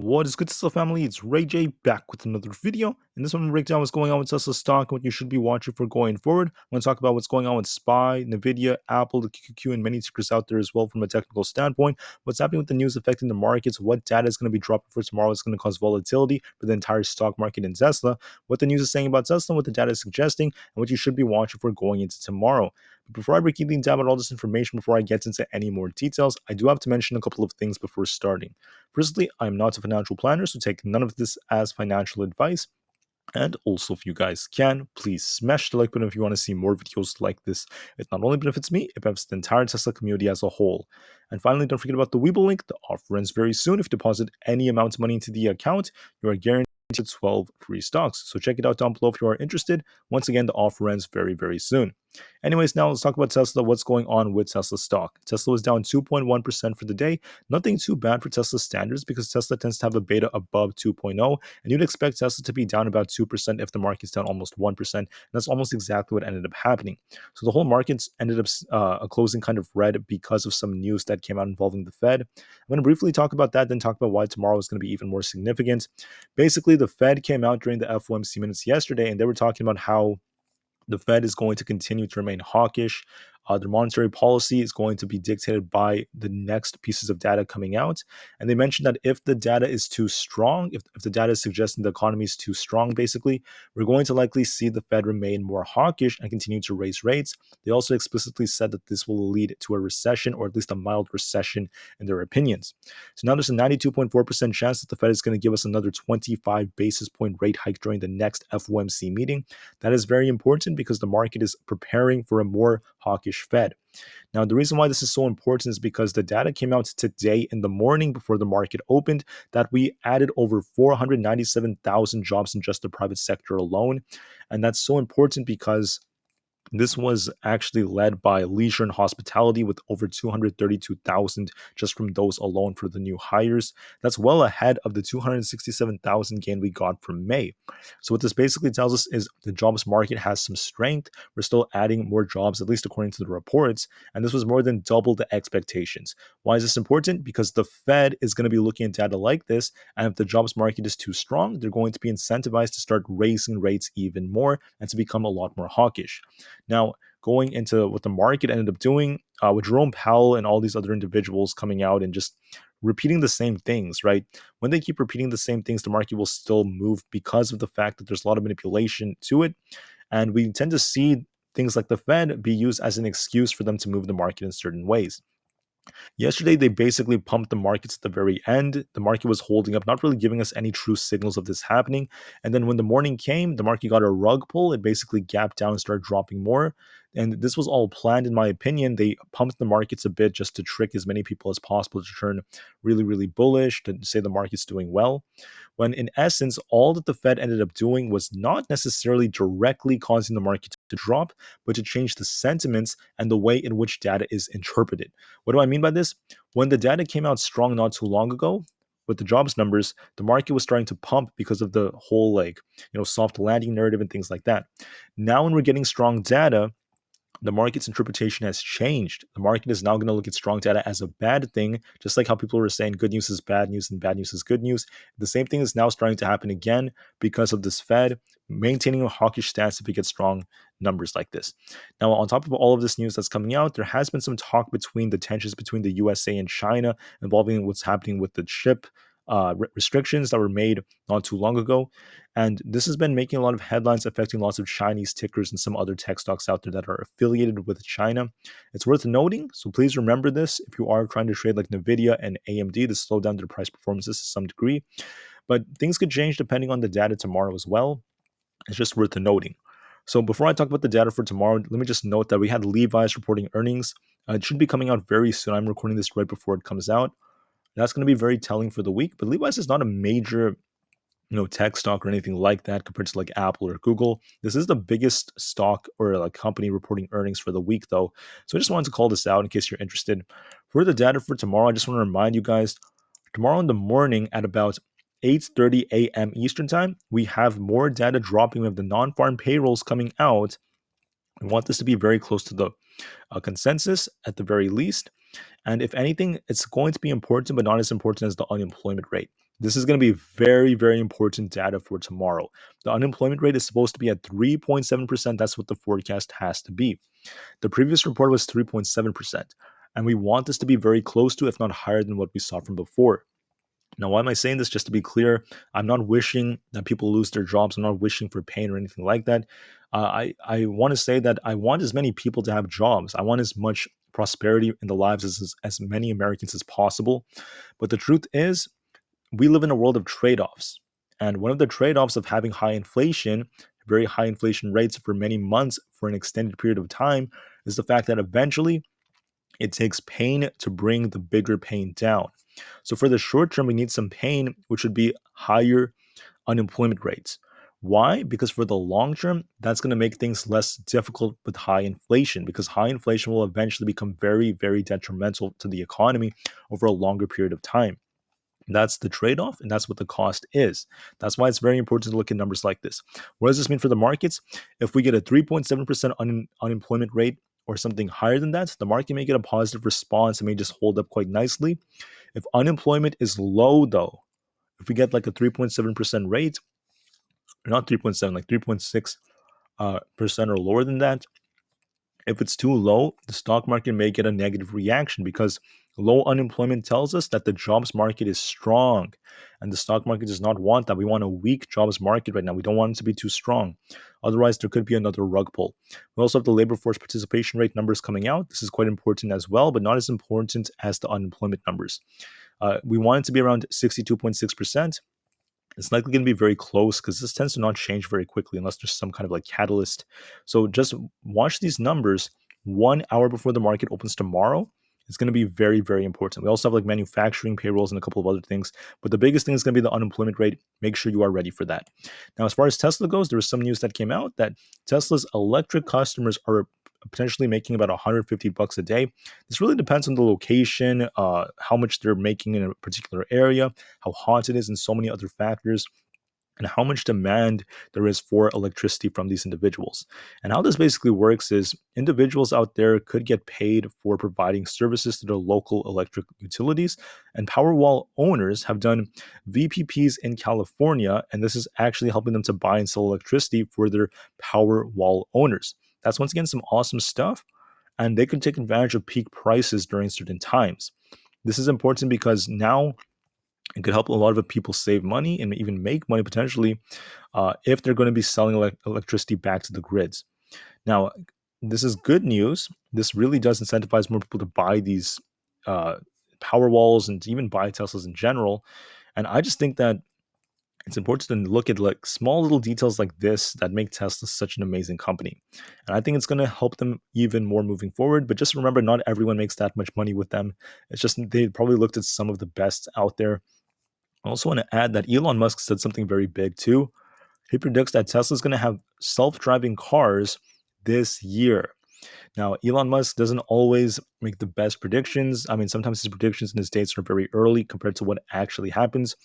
What is good, Tesla family? It's Ray J back with another video. In this one, we break down what's going on with Tesla stock and what you should be watching for going forward. I'm going to talk about what's going on with SPY, Nvda, Aapl, the QQQ, and many tickers out there as well from a technical standpoint. What's happening with the news affecting the markets, what data is going to be dropping for tomorrow is going to cause volatility for the entire stock market in Tesla, what the news is saying about Tesla, what the data is suggesting, and what you should be watching for going into tomorrow. But before I break anything down about all this information, before I get into any more details, I do have to mention a couple of things before starting. Firstly, I am not a financial planner, so take none of this as financial advice. And also, if you guys can, please smash the like button if you want to see more videos like this. It not only benefits me, it benefits the entire Tesla community as a whole. And finally, don't forget about the Webull link. The offer ends very soon. If you deposit any amount of money into the account, you are guaranteed 12 free stocks. So check it out down below if you are interested. Once again, the offer ends very, very soon. Anyways, now let's talk about Tesla. What's going on with Tesla stock? Tesla was down 2.1% for the day. Nothing too bad for Tesla standards because Tesla tends to have a beta above 2.0, and you'd expect Tesla to be down about 2% if the market's down almost 1%. And that's almost exactly what ended up happening. So the whole markets ended up closing kind of red because of some news that came out involving the Fed. I'm going to briefly talk about that, then talk about why tomorrow is going to be even more significant. Basically, the Fed came out during the FOMC minutes yesterday, and they were talking about how the Fed is going to continue to remain hawkish. Their monetary policy is going to be dictated by the next pieces of data coming out. And they mentioned that if the data is too strong, if the data is suggesting the economy is too strong, basically, we're going to likely see the Fed remain more hawkish and continue to raise rates. They also explicitly said that this will lead to a recession, or at least a mild recession in their opinions. So now there's a 92.4% chance that the Fed is going to give us another 25 basis point rate hike during the next FOMC meeting. That is very important because the market is preparing for a more hawkish Fed. Now, the reason why this is so important is because the data came out today in the morning before the market opened that we added over 497,000 jobs in just the private sector alone. And that's so important because this was actually led by leisure and hospitality with over 232,000 just from those alone for the new hires. That's well ahead of the 267,000 gain we got from May. So what this basically tells us is the jobs market has some strength. We're still adding more jobs, at least according to the reports, and this was more than double the expectations. Why is this important? Because the Fed is going to be looking at data like this, and if the jobs market is too strong, they're going to be incentivized to start raising rates even more and to become a lot more hawkish. Now, going into what the market ended up doing with Jerome Powell and all these other individuals coming out and just repeating the same things, right? When they keep repeating the same things, the market will still move because of the fact that there's a lot of manipulation to it. And we tend to see things like the Fed be used as an excuse for them to move the market in certain ways. Yesterday, they basically pumped the markets at the very end. The market was holding up, not really giving us any true signals of this happening. And then when the morning came, the market got a rug pull. It basically gapped down and started dropping more. And this was all planned, in my opinion. They pumped the markets a bit just to trick as many people as possible to turn really, really bullish, to say the market's doing well. When in essence, all that the Fed ended up doing was not necessarily directly causing the market to drop, but to change the sentiments and the way in which data is interpreted. What do I mean by this? When the data came out strong not too long ago, with the jobs numbers, the market was starting to pump because of the whole soft landing narrative and things like that. Now when we're getting strong data, the market's interpretation has changed. The market is now going to look at strong data as a bad thing, just like how people were saying good news is bad news and bad news is good news. The same thing is now starting to happen again because of this Fed maintaining a hawkish stance if we get strong numbers like this. Now, on top of all of this news that's coming out, there has been some talk between the tensions between the USA and China involving what's happening with the chip restrictions that were made not too long ago. And this has been making a lot of headlines affecting lots of Chinese tickers and some other tech stocks out there that are affiliated with China. It's worth noting, so please remember this if you are trying to trade like Nvda and AMD to slow down their price performances to some degree. But things could change depending on the data tomorrow as well. It's just worth noting. So before I talk about the data for tomorrow, let me just note that we had Levi's reporting earnings. It should be coming out very soon. I'm recording this right before it comes out. That's going to be very telling for the week. But Levi's is not a major, tech stock or anything like that compared to like Apple or Google. This is the biggest stock or like company reporting earnings for the week, though. So I just wanted to call this out in case you're interested. For the data for tomorrow, I just want to remind you guys, tomorrow in the morning at about 8:30 a.m. Eastern time, we have more data dropping. We have the non-farm payrolls coming out. We want this to be very close to the consensus at the very least. And if anything, it's going to be important, but not as important as the unemployment rate. This is going to be very, very important data for tomorrow. The unemployment rate is supposed to be at 3.7%. That's what the forecast has to be. The previous report was 3.7%. And we want this to be very close to, if not higher than what we saw from before. Now, why am I saying this? Just to be clear, I'm not wishing that people lose their jobs. I'm not wishing for pain or anything like that. I want to say that I want as many people to have jobs. I want as much prosperity in the lives as many Americans as possible. But the truth is, we live in a world of trade-offs. And one of the trade-offs of having high inflation, very high inflation rates for many months for an extended period of time, is the fact that eventually it takes pain to bring the bigger pain down. So for the short term, we need some pain, which would be higher unemployment rates. Why? Because for the long term, that's going to make things less difficult with high inflation, because high inflation will eventually become very, very detrimental to the economy over a longer period of time. That's the trade off, and that's what the cost is. That's why it's very important to look at numbers like this. What does this mean for the markets? If we get a 3.7% unemployment rate or something higher than that, the market may get a positive response and may just hold up quite nicely. If unemployment is low, though, if we get like a 3.7% rate, not 3.7, like 3.6 percent or lower than that, if it's too low, the stock market may get a negative reaction because low unemployment tells us that the jobs market is strong. And the stock market does not want that. We want a weak jobs market right now. We don't want it to be too strong. Otherwise, there could be another rug pull. We also have the labor force participation rate numbers coming out. This is quite important as well, but not as important as the unemployment numbers. We want it to be around 62.6%. It's likely going to be very close because this tends to not change very quickly unless there's some kind of like catalyst. So just watch these numbers 1 hour before the market opens tomorrow. It's going to be very, very important. We also have like manufacturing payrolls and a couple of other things, but the biggest thing is going to be the unemployment rate. Make sure you are ready for that. Now, as far as Tesla goes, there was some news that came out that Tesla's electric customers are potentially making about $150 a day. This really depends on the location, how much they're making in a particular area, how hot it is, and so many other factors, and how much demand there is for electricity from these individuals. And how this basically works is individuals out there could get paid for providing services to the local electric utilities, and Powerwall owners have done VPPs in California, and this is actually helping them to buy and sell electricity for their Powerwall owners. That's once again some awesome stuff, and they can take advantage of peak prices during certain times. This is important because now it could help a lot of people save money and even make money potentially if they're going to be selling electricity back to the grids. Now, this is good news. This really does incentivize more people to buy these power walls and to even buy Teslas in general. And I just think that it's important to look at like small little details like this that make Tesla such an amazing company. And I think it's going to help them even more moving forward. But just remember, not everyone makes that much money with them. It's just they probably looked at some of the best out there. I also want to add that Elon Musk said something very big too. He predicts that Tesla is going to have self-driving cars this year. Now, Elon Musk doesn't always make the best predictions. I mean, sometimes his predictions and his dates are very early compared to what actually happens.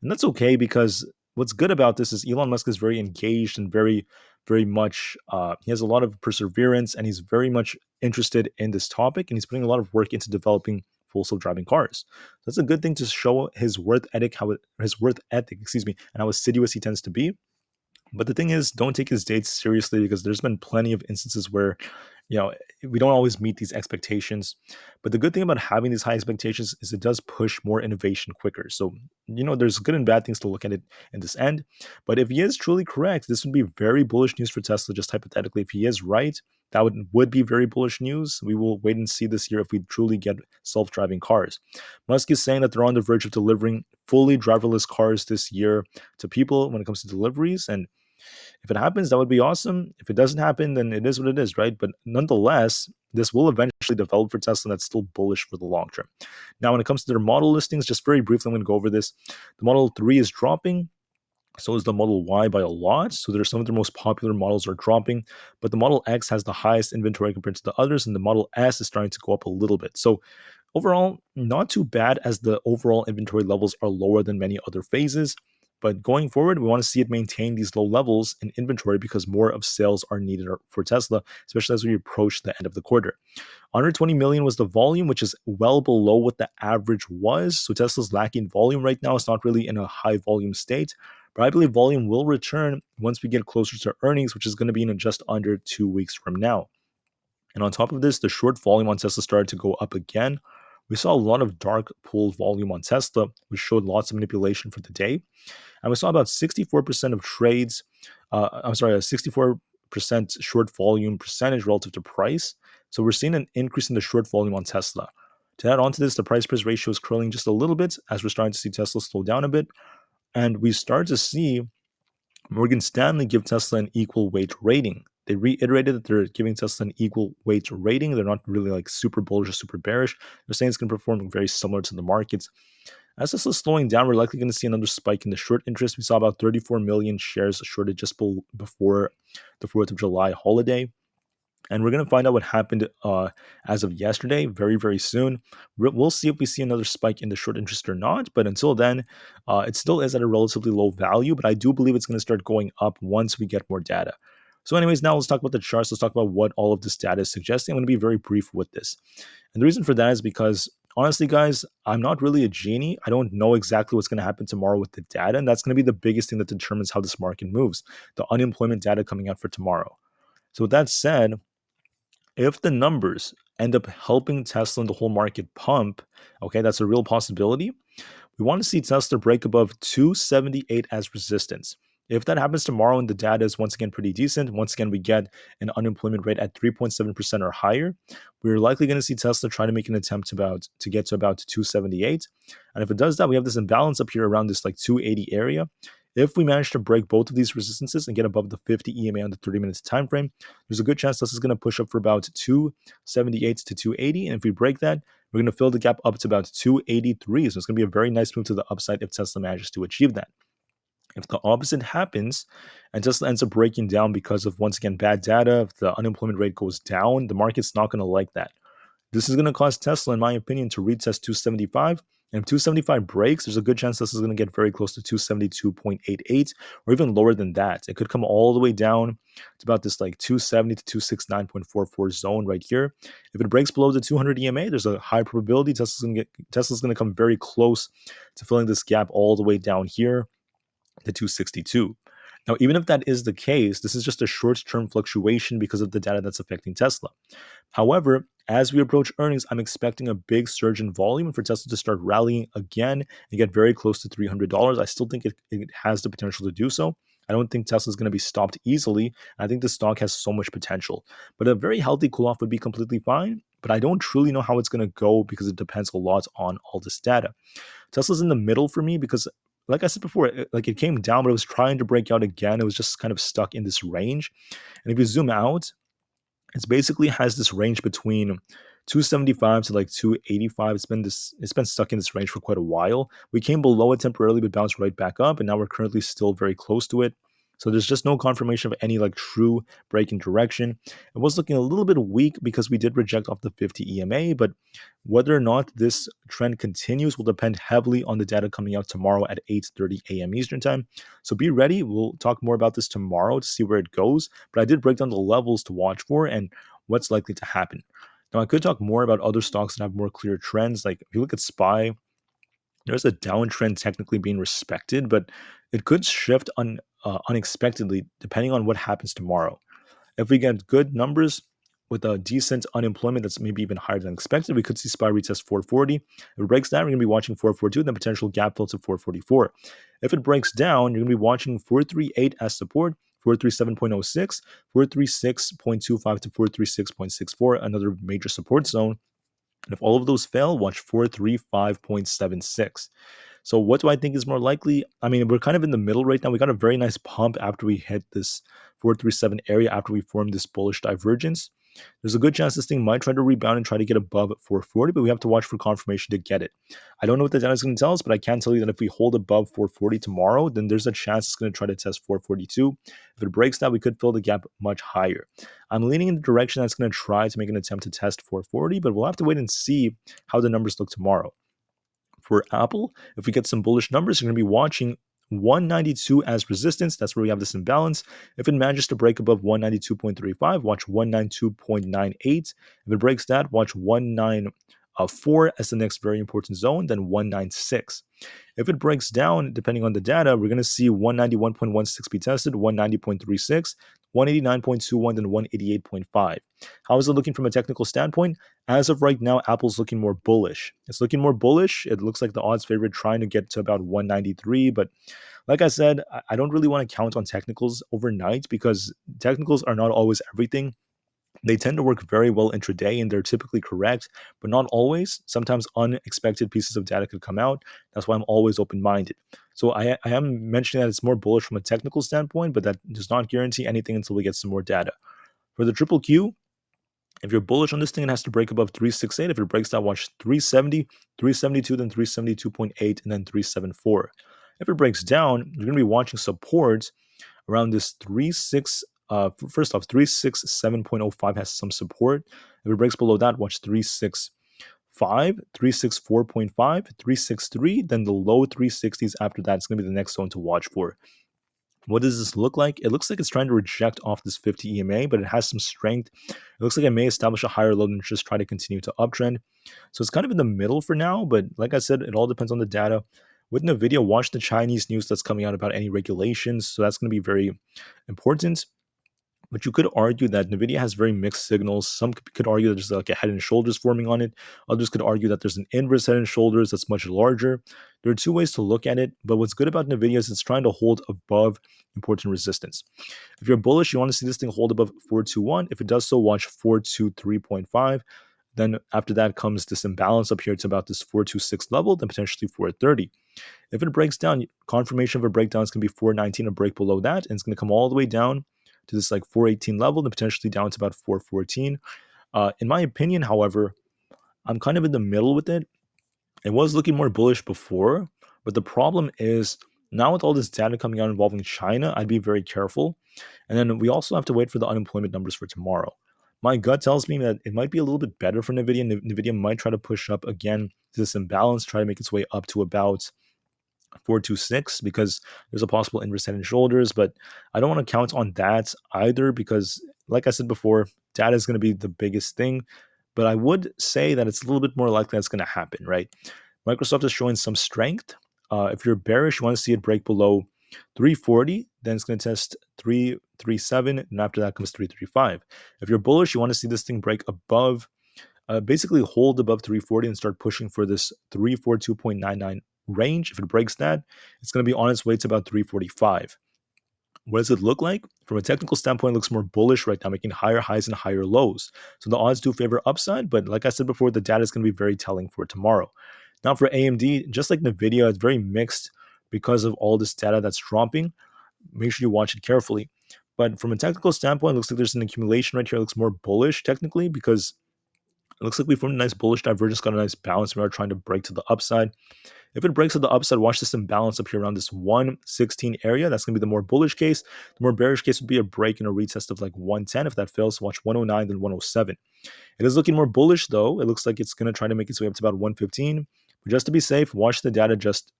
And that's okay because what's good about this is Elon Musk is very engaged and very, very much, he has a lot of perseverance and he's very much interested in this topic and he's putting a lot of work into developing full self-driving cars. So that's a good thing to show his worth ethic, and how assiduous he tends to be. But the thing is, don't take his dates seriously because there's been plenty of instances where, we don't always meet these expectations. But the good thing about having these high expectations is it does push more innovation quicker. So, there's good and bad things to look at it in this end. But if he is truly correct, this would be very bullish news for Tesla, just hypothetically. If he is right, that would be very bullish news. We will wait and see this year if we truly get self-driving cars. Musk is saying that they're on the verge of delivering fully driverless cars this year to people when it comes to deliveries. And if it happens, that would be awesome. If it doesn't happen, then it is what it is, right? But nonetheless, this will eventually develop for Tesla, and that's still bullish for the long term. Now, when it comes to their model listings, just very briefly, I'm going to go over this. The Model 3 is dropping. So is the Model Y by a lot. So there's some of their most popular models are dropping, but the Model X has the highest inventory compared to the others, and the Model S is starting to go up a little bit. So overall, not too bad as the overall inventory levels are lower than many other phases. But going forward, we want to see it maintain these low levels in inventory because more of sales are needed for Tesla, especially as we approach the end of the quarter. 120 million was the volume, which is well below what the average was. So Tesla's lacking volume right now. It's not really in a high volume state. But I believe volume will return once we get closer to earnings, which is going to be in just under 2 weeks from now. And on top of this, the short volume on Tesla started to go up again. We saw a lot of dark pool volume on Tesla, which showed lots of manipulation for the day. And we saw about 64% of trades, a 64% short volume percentage relative to price. So we're seeing an increase in the short volume on Tesla. To add on to this, the price-price ratio is curling just a little bit as we're starting to see Tesla slow down a bit. And we start to see Morgan Stanley give Tesla an equal weight rating. They reiterated that they're giving Tesla an equal weight rating. They're not really like super bullish or super bearish. They're saying it's going to perform very similar to the markets. As this is slowing down, we're likely going to see another spike in the short interest. We saw about 34 million shares shorted just before the 4th of July holiday. And we're going to find out what happened as of yesterday very, very soon. We'll see if we see another spike in the short interest or not. But until then, it still is at a relatively low value. But I do believe it's going to start going up once we get more data. So anyways, now let's talk about the charts. Let's talk about what all of this data is suggesting. I'm going to be very brief with this. And the reason for that is because, honestly, guys, I'm not really a genie. I don't know exactly what's going to happen tomorrow with the data. And that's going to be the biggest thing that determines how this market moves. The unemployment data coming out for tomorrow. So with that said, if the numbers end up helping Tesla and the whole market pump, okay, that's a real possibility. We want to see Tesla break above 278 as resistance. If that happens tomorrow and the data is once again pretty decent, once again we get an unemployment rate at 3.7% or higher, we're likely going to see Tesla try to make an attempt to get to about 278. And if it does that, we have this imbalance up here around this like 280 area. If we manage to break both of these resistances and get above the 50 EMA on the 30 minutes time frame, there's a good chance this is going to push up for about 278 to 280. And if we break that, we're going to fill the gap up to about 283. So it's going to be a very nice move to the upside if Tesla manages to achieve that. If the opposite happens and Tesla ends up breaking down because of, once again, bad data, if the unemployment rate goes down, the market's not going to like that. This is going to cause Tesla, in my opinion, to retest 275. And if 275 breaks, there's a good chance this is going to get very close to 272.88 or even lower than that. It could come all the way down to about this like 270 to 269.44 zone right here. If it breaks below the 200 EMA, there's a high probability Tesla's going to come very close to filling this gap all the way down here to 262. Now, even if that is the case, this is just a short-term fluctuation because of the data that's affecting Tesla. However, as we approach earnings, I'm expecting a big surge in volume and for Tesla to start rallying again and get very close to $300. I still think it has the potential to do so. I don't think Tesla is going to be stopped easily. I think the stock has so much potential. But a very healthy cool-off would be completely fine. But I don't truly know how it's going to go because it depends a lot on all this data. Tesla's in the middle for me because, like I said before, it came down, but it was trying to break out again. It was just kind of stuck in this range. And if you zoom out, it basically has this range between 275 to like 285. It's been stuck in this range for quite a while. We came below it temporarily, but bounced right back up, and now we're currently still very close to it. So there's just no confirmation of any like true break in direction. It was looking a little bit weak because we did reject off the 50 EMA, but whether or not this trend continues will depend heavily on the data coming out tomorrow at 8:30 a.m. Eastern time. So be ready. We'll talk more about this tomorrow to see where it goes. But I did break down the levels to watch for and what's likely to happen. Now, I could talk more about other stocks that have more clear trends. Like if you look at SPY, there's a downtrend technically being respected, but it could shift unexpectedly depending on what happens tomorrow. If we get good numbers with a decent unemployment that's maybe even higher than expected, we could see SPY retest 440. If it breaks down, we're going to be watching 442, then potential gap fill to 444. If it breaks down, you're going to be watching 438 as support, 437.06, 436.25 to 436.64, another major support zone. And if all of those fail, watch 435.76. So what do I think is more likely? I mean, we're kind of in the middle right now. We got a very nice pump after we hit this 437 area, after we formed this bullish divergence. There's a good chance this thing might try to rebound and try to get above 440, but we have to watch for confirmation to get it. I don't know what the data is going to tell us, but I can tell you that if we hold above 440 tomorrow, then there's a chance it's going to try to test 442. If it breaks that, we could fill the gap much higher. I'm leaning in the direction that's going to try to make an attempt to test 440, but we'll have to wait and see how the numbers look tomorrow. For Apple, if we get some bullish numbers, you're going to be watching 192 as resistance. That's where we have this imbalance. If it manages to break above 192.35, watch 192.98. If it breaks that, watch 194 as the next very important zone, then 196. If it breaks down, depending on the data, we're going to see 191.16 be tested, 190.36, 189.21, then 188.5. How is it looking from a technical standpoint? As of right now, Apple's looking more bullish. It's looking more bullish. It looks like the odds favorite trying to get to about 193. But like I said, I don't really want to count on technicals overnight because technicals are not always everything. They tend to work very well intraday and they're typically correct, but not always. Sometimes unexpected pieces of data could come out. That's why I'm always open minded. So I am mentioning that it's more bullish from a technical standpoint, but that does not guarantee anything until we get some more data. For the triple Q, if you're bullish on this thing, it has to break above 368. If it breaks that, watch 370, 372, then 372.8, and then 374. If it breaks down, you're going to be watching support around this 36. First off, 367.05 has some support. If it breaks below that, watch 365, 364.5, 363. Then the low 360s after that is going to be the next zone to watch for. What does this look like? It looks like it's trying to reject off this 50 EMA, but it has some strength. It looks like it may establish a higher low and just try to continue to uptrend. So it's kind of in the middle for now, but like I said, it all depends on the data. With Nvda, watch the Chinese news that's coming out about any regulations. So that's going to be very important. But you could argue that Nvidia has very mixed signals. Some could argue that there's like a head and shoulders forming on it. Others could argue that there's an inverse head and shoulders that's much larger. There are two ways to look at it, but what's good about Nvidia is it's trying to hold above important resistance. If you're bullish, you want to see this thing hold above 421. If it does so, watch 423.5. Then after that comes this imbalance up here to about this 426 level, then potentially 430. If it breaks down, confirmation of a breakdown is going to be 419, a break below that, and it's going to come all the way down to this like 418 level, then potentially down to about 414. In my opinion, however, I'm kind of in the middle with it. It was looking more bullish before, but the problem is now with all this data coming out involving China, I'd be very careful. And then we also have to wait for the unemployment numbers for tomorrow. My gut tells me that it might be a little bit better for Nvidia. Nvidia might try to push up again to this imbalance, try to make its way up to about 426 because there's a possible inverse head and shoulders, but I don't want to count on that either because, like I said before, data is going to be the biggest thing. But I would say that it's a little bit more likely that's going to happen, right? Microsoft is showing some strength. If you're bearish, you want to see it break below 340, then it's going to test 337, and after that comes 335. If you're bullish, you want to see this thing break above, basically hold above 340 and start pushing for this 342.99 range. If it breaks that, it's going to be on its way to about 345. What does it look like? From a technical standpoint, it looks more bullish right now, making higher highs and higher lows. So the odds do favor upside, but like I said before, the data is going to be very telling for tomorrow. Now for AMD, just like NVIDIA, it's very mixed because of all this data that's dropping. Make sure you watch it carefully. But from a technical standpoint, it looks like there's an accumulation right here. It looks more bullish technically because it looks like we formed a nice bullish divergence, got a nice bounce. We are trying to break to the upside. If it breaks to the upside, watch this imbalance up here around this 116 area. That's going to be the more bullish case. The more bearish case would be a break and a retest of like 110. If that fails, watch 109, then 107. It is looking more bullish, though. It looks like it's going to try to make its way up to about 115. But just to be safe, watch the data just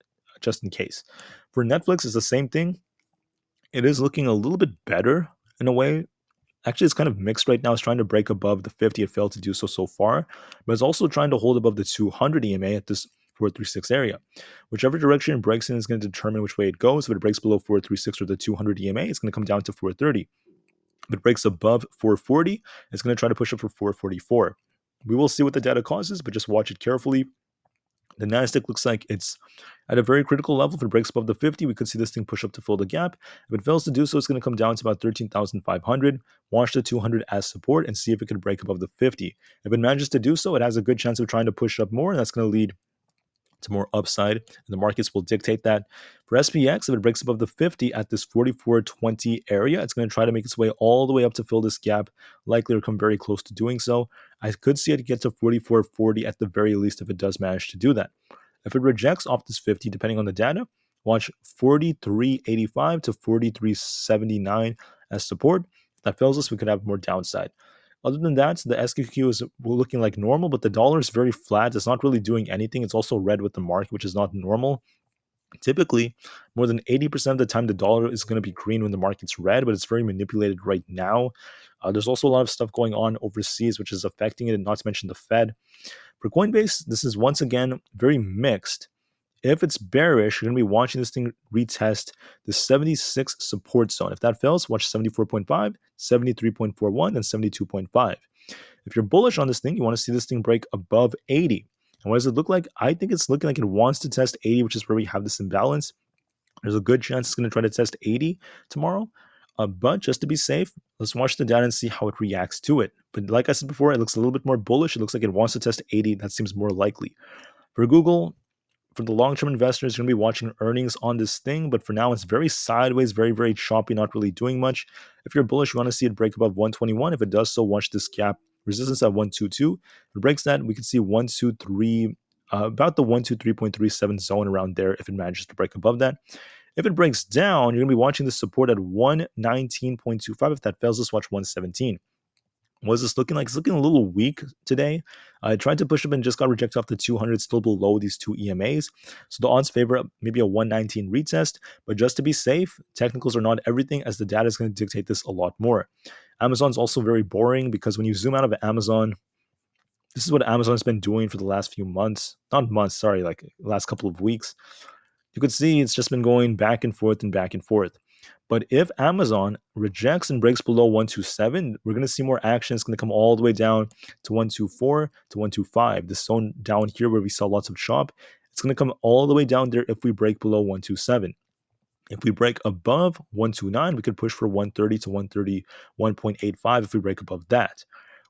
in case. For Netflix, it's the same thing. It is looking a little bit better in a way. Actually, it's kind of mixed right now. It's trying to break above the 50. It failed to do so far, but it's also trying to hold above the 200 EMA at this 436 area. Whichever direction it breaks in is going to determine which way it goes. If it breaks below 436 or the 200 EMA, it's going to come down to 430. If it breaks above 440, it's going to try to push up for 444. We will see what the data causes, but just watch it carefully. The Nasdaq looks like it's at a very critical level. If it breaks above the 50, we could see this thing push up to fill the gap. If it fails to do so, it's going to come down to about 13,500. Watch the 200 as support and see if it can break above the 50. If it manages to do so, it has a good chance of trying to push up more, and that's going to lead to more upside, and the markets will dictate that. For SPX, if it breaks above the 50 at this 4420 area, it's going to try to make its way all the way up to fill this gap, likely to come very close to doing so. I could see it get to 4440 at the very least if it does manage to do that. If it rejects off this 50, depending on the data, watch 4385 to 4379 as support. If that fails us, we could have more downside. Other than that, the SQQ is looking like normal, but the dollar is very flat. It's not really doing anything. It's also red with the market, which is not normal. Typically, more than 80% of the time, the dollar is going to be green when the market's red, but it's very manipulated right now. There's also a lot of stuff going on overseas, which is affecting it, and not to mention the Fed. For Coinbase, this is once again very mixed. If it's bearish, you're going to be watching this thing retest the 76 support zone. If that fails, watch 74.5, 73.41, and 72.5. If you're bullish on this thing, you want to see this thing break above 80. And what does it look like? I think it's looking like it wants to test 80, which is where we have this imbalance. There's a good chance it's going to try to test 80 tomorrow. But just to be safe, let's watch the data and see how it reacts to it. But like I said before, it looks a little bit more bullish. It looks like it wants to test 80. That seems more likely. For Google, for the long-term investors, you're going to be watching earnings on this thing, but for now, it's very sideways, very, very choppy, not really doing much. If you're bullish, you want to see it break above 121. If it does so, watch this gap resistance at 122. If it breaks that, we can see 123, about the 123.37 zone around there if it manages to break above that. If it breaks down, you're going to be watching the support at 119.25. If that fails, let's watch 117. What is this looking like? It's looking a little weak today. I tried to push up and just got rejected off the 200, still below these two EMAs. So the odds favor maybe a 119 retest. But just to be safe, technicals are not everything, as the data is going to dictate this a lot more. Amazon's also very boring because when you zoom out of Amazon, this is what Amazon's been doing for the last few months. Not months, sorry, like last couple of weeks. You could see it's just been going back and forth and back and forth. But if Amazon rejects and breaks below 127, we're going to see more action. It's going to come all the way down to 124 to 125. This zone down here where we saw lots of chop, it's going to come all the way down there if we break below 127. If we break above 129, we could push for 130 to 131.85 if we break above that.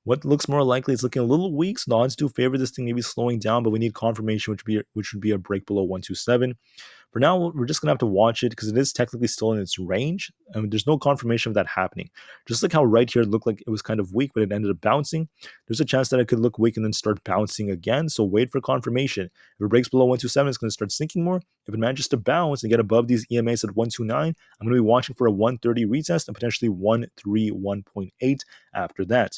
What looks more likely is looking a little weak. So the odds do favor this thing maybe slowing down, but we need confirmation, which would be a break below 127. For now, we're just going to have to watch it because it is technically still in its range. I mean, there's no confirmation of that happening. Just like how right here it looked like it was kind of weak, but it ended up bouncing. There's a chance that it could look weak and then start bouncing again. So wait for confirmation. If it breaks below 127, it's going to start sinking more. If it manages to bounce and get above these EMAs at 129, I'm going to be watching for a 130 retest and potentially 131.8 after that.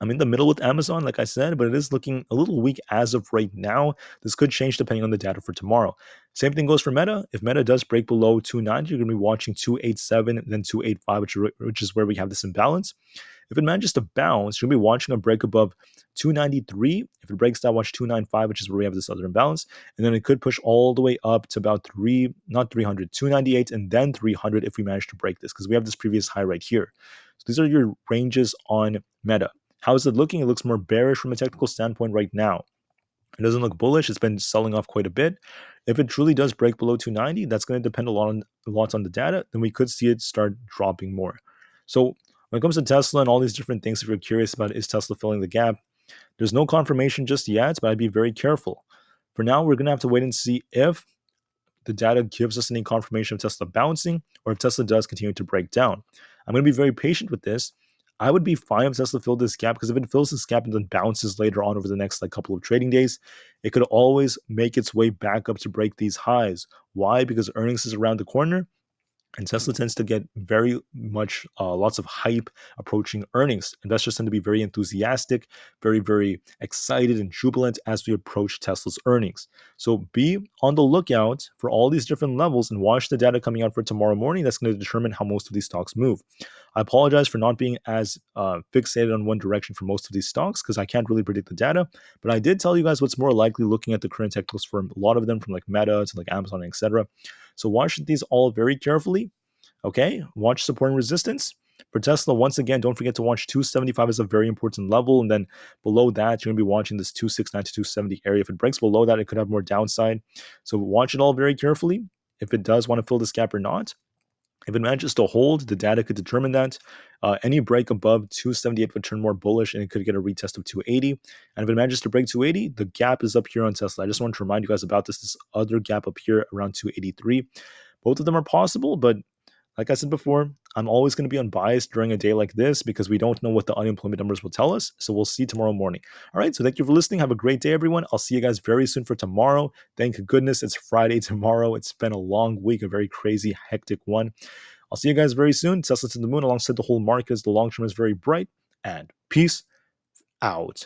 I'm in the middle with Amazon, like I said, but it is looking a little weak as of right now. This could change depending on the data for tomorrow. Same thing goes for Meta. If Meta does break below 290, you're going to be watching 287 and then 285, which is where we have this imbalance. If it manages to bounce, you'll be watching a break above 293. If it breaks down, watch 295, which is where we have this other imbalance. And then it could push all the way up to about 298, and then 300 if we manage to break this, because we have this previous high right here. So these are your ranges on Meta. How is it looking? It looks more bearish from a technical standpoint right now. It doesn't look bullish. It's been selling off quite a bit. If it truly does break below 290, that's going to depend a lot on the data. Then we could see it start dropping more. So when it comes to Tesla and all these different things, if you're curious about is Tesla filling the gap, there's no confirmation just yet, but I'd be very careful. For now, we're going to have to wait and see if the data gives us any confirmation of Tesla bouncing or if Tesla does continue to break down. I'm going to be very patient with this. I would be fine if Tesla filled this gap, because if it fills this gap and then bounces later on over the next couple of trading days, it could always make its way back up to break these highs. Why? Because earnings is around the corner. And Tesla tends to get very much lots of hype approaching earnings. Investors tend to be very enthusiastic, very, very excited and jubilant as we approach Tesla's earnings. So be on the lookout for all these different levels and watch the data coming out for tomorrow morning. That's going to determine how most of these stocks move. I apologize for not being as fixated on one direction for most of these stocks, because I can't really predict the data. But I did tell you guys what's more likely looking at the current technicals for a lot of them, from like Meta to like Amazon, etc. So watch these all very carefully. Okay, watch support and resistance. For Tesla, once again, don't forget to watch 275 as a very important level. And then below that, you're going to be watching this 269 to 270 area. If it breaks below that, it could have more downside. So watch it all very carefully if it does want to fill this gap or not. If it manages to hold, the data could determine that. Any break above 278 would turn more bullish, and it could get a retest of 280. And if it manages to break 280, the gap is up here on Tesla. I just want to remind you guys about this other gap up here around 283. Both of them are possible, but like I said before, I'm always going to be unbiased during a day like this because we don't know what the unemployment numbers will tell us. So we'll see tomorrow morning. All right. So thank you for listening. Have a great day, everyone. I'll see you guys very soon for tomorrow. Thank goodness it's Friday tomorrow. It's been a long week, a very crazy, hectic one. I'll see you guys very soon. Tesla to the moon alongside the whole market as the long term is very bright. And peace out.